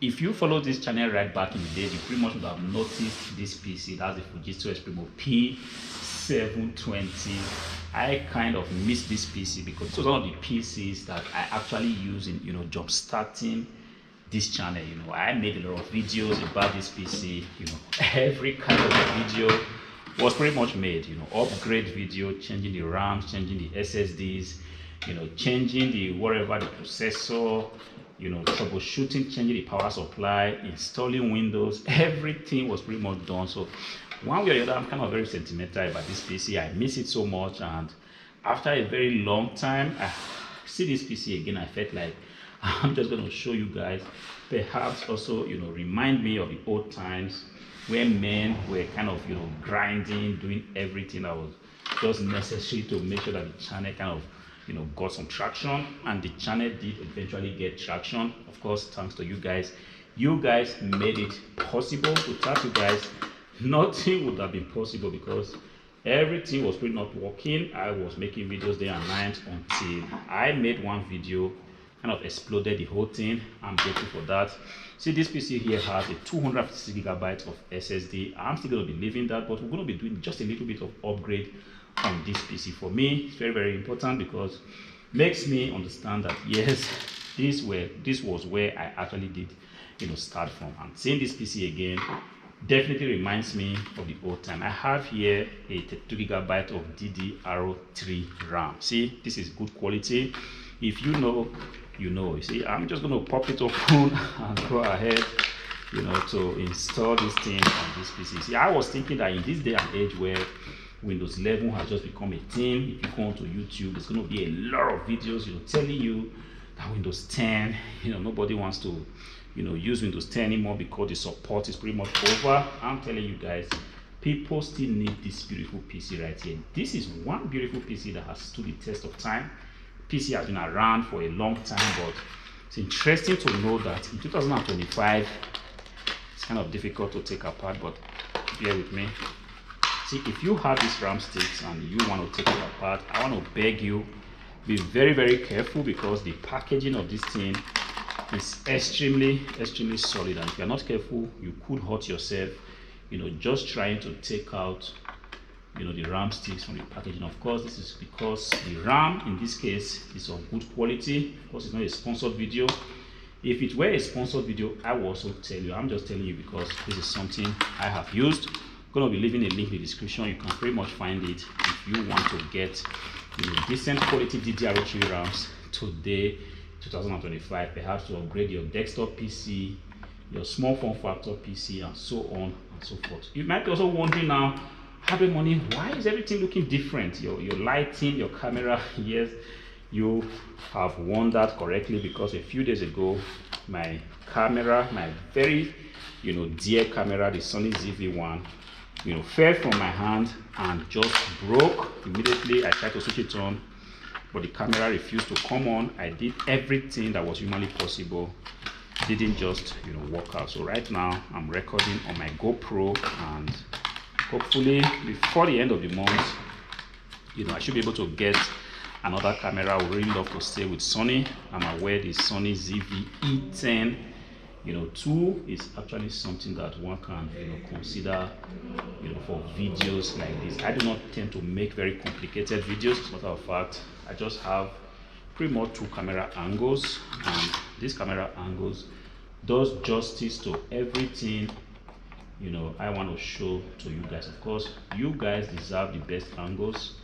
If you follow this channel right back in the days, you pretty much would have noticed this PC. That's the Fujitsu Esprimo P720. I kind of miss this PC because it was one of the PCs that I actually use in jump starting this channel. I made a lot of videos about this PC. Every kind of video was pretty much made. Upgrade video, changing the RAM, changing the SSDs, changing the whatever the processor, troubleshooting, changing the power supply, installing Windows. Everything was pretty much done. So one way or the other, I'm kind of very sentimental about this PC. I miss it so much, and after a very long time, I see this PC again. I felt like I'm just going to show you guys, perhaps also remind me of the old times where men were kind of grinding, doing everything that was just necessary to make sure that the channel kind of got some traction. And the channel did eventually get traction, of course, thanks to you guys. You guys made it possible. Without you guys, nothing would have been possible because everything was pretty not working. I was making videos day and night until I made one video, kind of exploded the whole thing. I'm grateful for that. See, this PC here has a 256 gigabytes of SSD. I'm still going to be leaving that, but we're going to be doing just a little bit of upgrade on this PC. For me, it's very, very important because it makes me understand that yes, this was where I actually did start from. And seeing this PC again definitely reminds me of the old time. I have here a 32 gigabyte of DDR3 RAM. See, this is good quality. If you know, you see, I'm just going to pop it open and go ahead to install this thing on this PC. See, I was thinking that in this day and age where Windows 11 has just become a thing, if you go onto YouTube, there's going to be a lot of videos telling you that Windows 10, nobody wants to use Windows 10 anymore because the support is pretty much over. I'm telling you guys, people still need this beautiful PC right here. This is one beautiful PC that has stood the test of time. PC has been around for a long time, but it's interesting to know that in 2025 it's kind of difficult to take apart, but bear with me. See, if you have these RAM sticks and you want to take it apart, I want to beg you, be very, very careful because the packaging of this thing is extremely solid, and if you're not careful, you could hurt yourself just trying to take out the RAM sticks from the packaging. Of course, this is because the RAM in this case is of good quality. Of course, it's not a sponsored video. If it were a sponsored video, I will also tell you. I'm just telling you because this is something I have used. I'm going to be leaving a link in the description. You can pretty much find it if you want to get decent quality DDR3 RAMs today, 2025, perhaps to upgrade your desktop PC, your small form factor PC, and so on and so forth. You might be also wondering now, Happy Money, why is everything looking different? Your lighting, your camera. Yes, you have wondered correctly because a few days ago my camera, my very dear camera, the Sony ZV-1, fell from my hand and just broke. Immediately I tried to switch it on, but the camera refused to come on. I did everything that was humanly possible. Didn't just work out. So right now I'm recording on my GoPro, and hopefully before the end of the month I should be able to get another camera. I would really love to stay with Sony. I'm aware the Sony ZV-E10 2 is actually something that one can consider for videos like this. I do not tend to make very complicated videos. As a matter of fact, I just have pretty much two camera angles, and this camera angles does justice to everything I want to show to you guys. Of course, you guys deserve the best angles,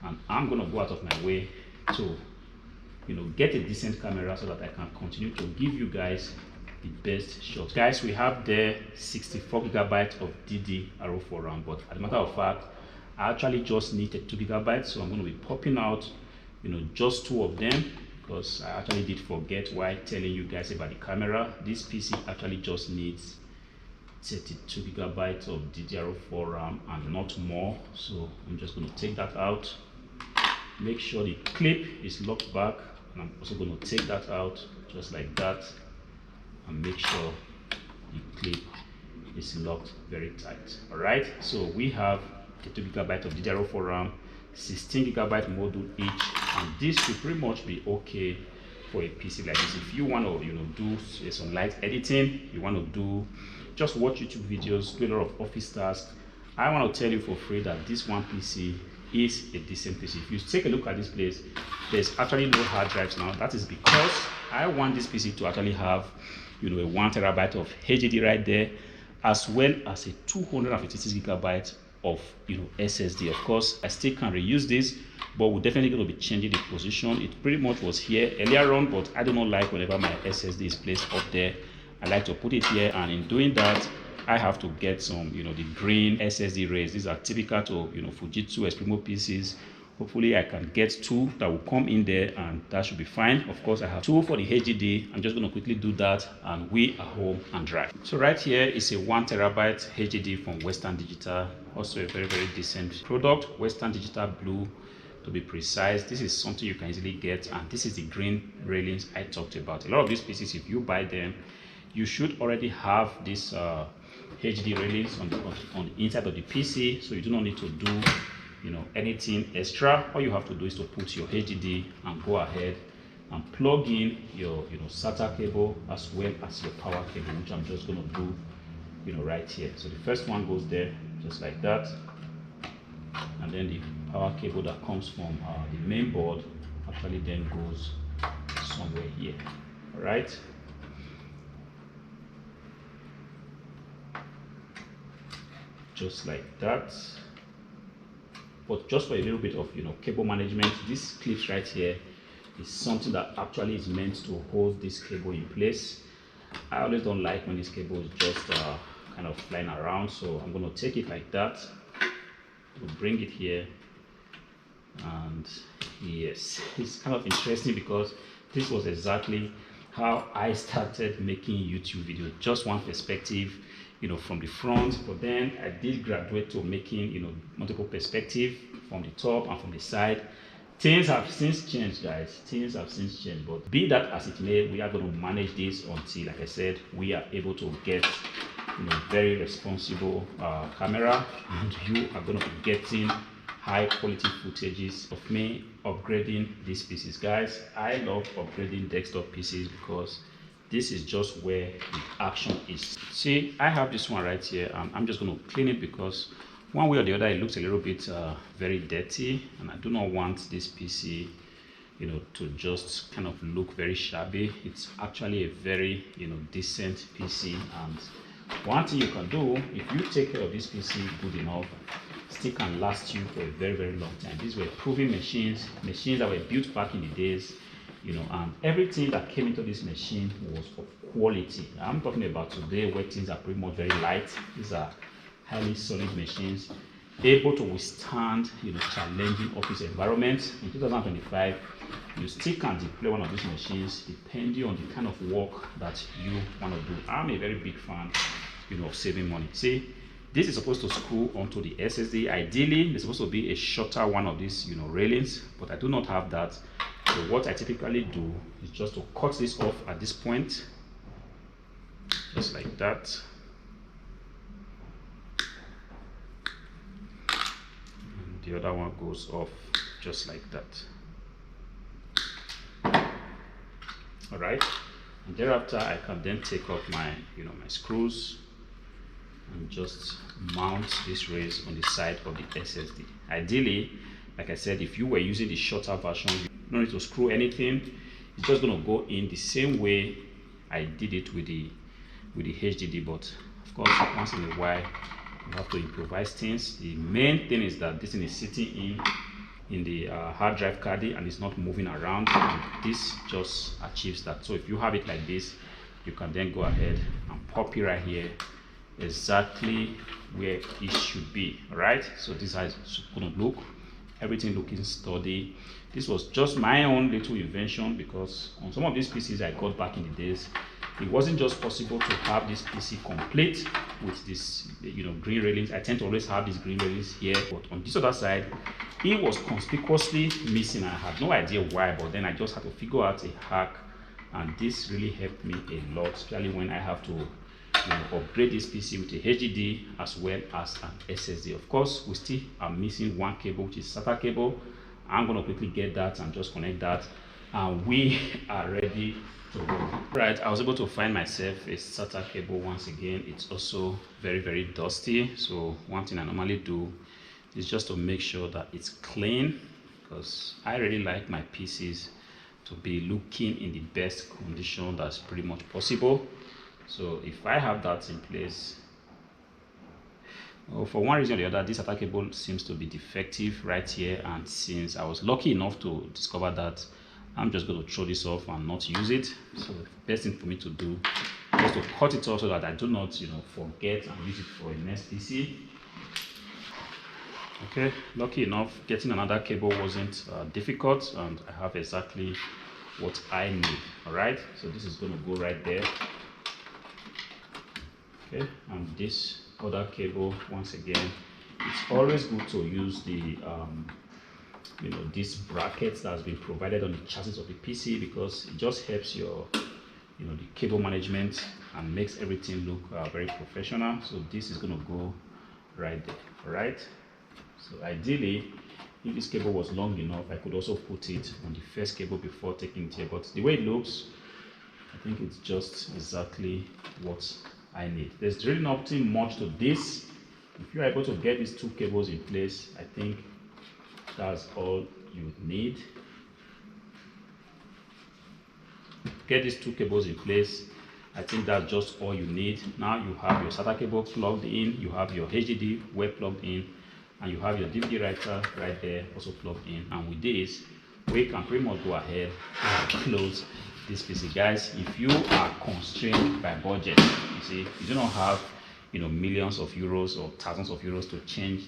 and I'm going to go out of my way to get a decent camera so that I can continue to give you guys the best shots. Guys, we have there 64 gigabytes of DDR4 RAM, but as a matter of fact, I actually just needed 2 gigabytes, so I'm going to be popping out just 2 of them because I actually did forget while telling you guys about the camera. This PC actually just needs 32 gigabytes of DDR4 RAM and not more, so I'm just going to take that out. Make sure the clip is locked back, and I'm also going to take that out just like that, and make sure the clip is locked very tight. All right, so we have 32 gigabytes of DDR4 RAM, 16 gigabyte module each, and this should pretty much be okay for a PC like this. If you want to, do some light editing, you want to do just watch YouTube videos, do a lot of office tasks, I want to tell you for free that this one PC is a decent PC. If you take a look at this place, there's actually no hard drives now. That is because I want this PC to actually have, a 1 terabyte of HDD right there, as well as a 256 gigabyte of SSD. Of course, I still can reuse this, but we're definitely going to be changing the position. It pretty much was here earlier on, but I do not like whenever my SSD is placed up there. I like to put it here, and in doing that, I have to get some, the green SSD rays. These are typical to, Fujitsu Esprimo PCs. Hopefully I can get 2 that will come in there, and that should be fine. Of course, I have 2 for the HDD. I'm just going to quickly do that, and we are home and dry. So right here is a 1 terabyte HDD from Western Digital. Also a very, very decent product. Western Digital Blue, to be precise. This is something you can easily get, and this is the green railings I talked about. A lot of these PCs, if you buy them, you should already have this HDD railings on the inside of the PC, so you do not need to do anything extra. All you have to do is to put your HDD and go ahead and plug in your SATA cable as well as your power cable, which I'm just going to do right here. So the first one goes there just like that, and then the power cable that comes from the main board actually then goes somewhere here. All right, just like that. But just for a little bit of cable management, this clips right here is something that actually is meant to hold this cable in place. I always don't like when this cable is just kind of flying around, so I'm going to take it like that. We'll bring it here, and yes, it's kind of interesting because this was exactly how I started making YouTube videos. Just one perspective, from the front, but then I did graduate to making multiple perspective from the top and from the side. Things have since changed, guys. Things have since changed, but be that as it may, we are going to manage this until, like I said, we are able to get very responsible camera, and you are going to be getting high quality footages of me upgrading these PCs. Guys, I love upgrading desktop PCs because this is just where the action is. See, I have this one right here. I'm just going to clean it because one way or the other it looks a little bit very dirty, and I do not want this PC to just kind of look very shabby. It's actually a very decent PC, and one thing you can do, if you take care of this PC good enough, still can last you for a very, very long time. These were proven machines that were built back in the days, and everything that came into this machine was of quality. I'm talking about today where things are pretty much very light. These are highly solid machines, able to withstand challenging office environments. In 2025, you still can deploy one of these machines depending on the kind of work that you want to do. I'm a very big fan of saving money. See, this is supposed to screw onto the SSD. Ideally, there's supposed to be a shorter one of these railings, but I do not have that. So what I typically do is just to cut this off at this point, just like that. And the other one goes off just like that. All right, and thereafter I can then take off my my screws and just mount these rays on the side of the SSD. Ideally, like I said, if you were using the shorter version, you don't need to screw anything. It's just going to go in the same way I did it with the HDD. But of course, once in a while you have to improvise things. The main thing is that this thing is sitting in the hard drive caddy and it's not moving around, and this just achieves that. So if you have it like this, you can then go ahead and pop it right here exactly where it should be. All right, so this is how it's going to look. Everything looking sturdy. This was just my own little invention because on some of these PCs I got back in the days, it wasn't just possible to have this PC complete with this green railings. I tend to always have these green railings here, but on this other side it was conspicuously missing. I had no idea why, but then I just had to figure out a hack, and this really helped me a lot, especially when I have to upgrade this PC with a HDD as well as an SSD. Of course, we still are missing one cable, which is SATA cable. I'm going to quickly get that and just connect that, and we are ready to go. Right, I was able to find myself a SATA cable once again. It's also very dusty, so one thing I normally do is just to make sure that it's clean, because I really like my PCs to be looking in the best condition that's pretty much possible. So if I have that in place, well, for one reason or the other, this SATA cable seems to be defective right here, and since I was lucky enough to discover that, I'm just going to throw this off and not use it. So the best thing for me to do is to cut it off so that I do not, forget and use it for a next PC. Okay, lucky enough, getting another cable wasn't difficult, and I have exactly what I need. All right, so this is going to go right there. Okay, and this other cable, once again, it's always good to use the these brackets that's been provided on the chassis of the PC, because it just helps your the cable management and makes everything look very professional. So this is going to go right there. All right, so ideally, if this cable was long enough, I could also put it on the first cable before taking it here, but the way it looks, I think it's just exactly what I need. There's really nothing much to this. If you're able to get these two cables in place, I think that's all you need. Get these two cables in place. I think that's just all you need. Now you have your SATA cable plugged in, you have your HDD well plugged in, and you have your DVD writer right there also plugged in. And with this, we can pretty much go ahead and close this PC. Guys, if you are constrained by budget, you see, you do not have millions of euros or thousands of euros to change,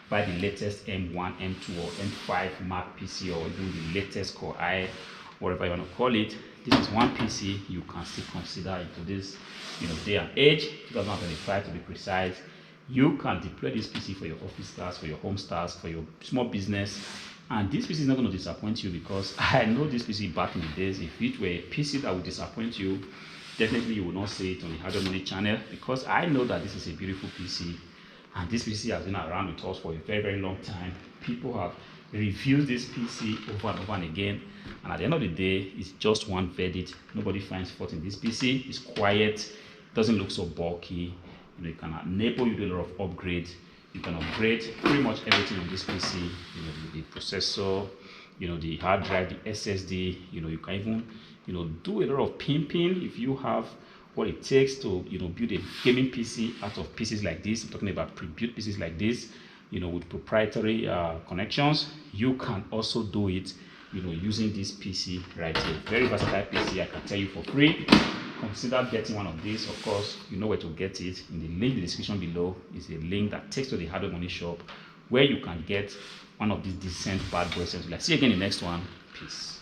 buy the latest M1, M2 or M5 Mac PC, or even the latest Core i, whatever you want to call it. This is one PC you can still consider into this day and age, 2025 to be precise. You can deploy this PC for your office tasks, for your home tasks, for your small business, and this PC is not going to disappoint you, because I know this PC back in the days. If it were a PC that would disappoint you, definitely you will not see it on the Hardware Money channel, because I know that this is a beautiful PC, and this PC has been around with us for a very long time. People have reviewed this PC over and over and again, and at the end of the day, it's just one verdict: nobody finds fault in this PC. It's quiet, doesn't look so bulky. You can enable you to do a lot of upgrades. You can upgrade pretty much everything on this PC. The processor, the hard drive, the SSD. You can even do a lot of pimping if you have what it takes to build a gaming PC out of PCs like this. I'm talking about pre-built PCs like this, with proprietary connections. You can also do it using this PC right here. Very versatile PC, I can tell you for free. Consider getting one of these. Of course, you know where to get it. In the link in the description below is a link that takes to the Hardware Money shop, where you can get one of these decent bad boys. See you again in the next one. Peace.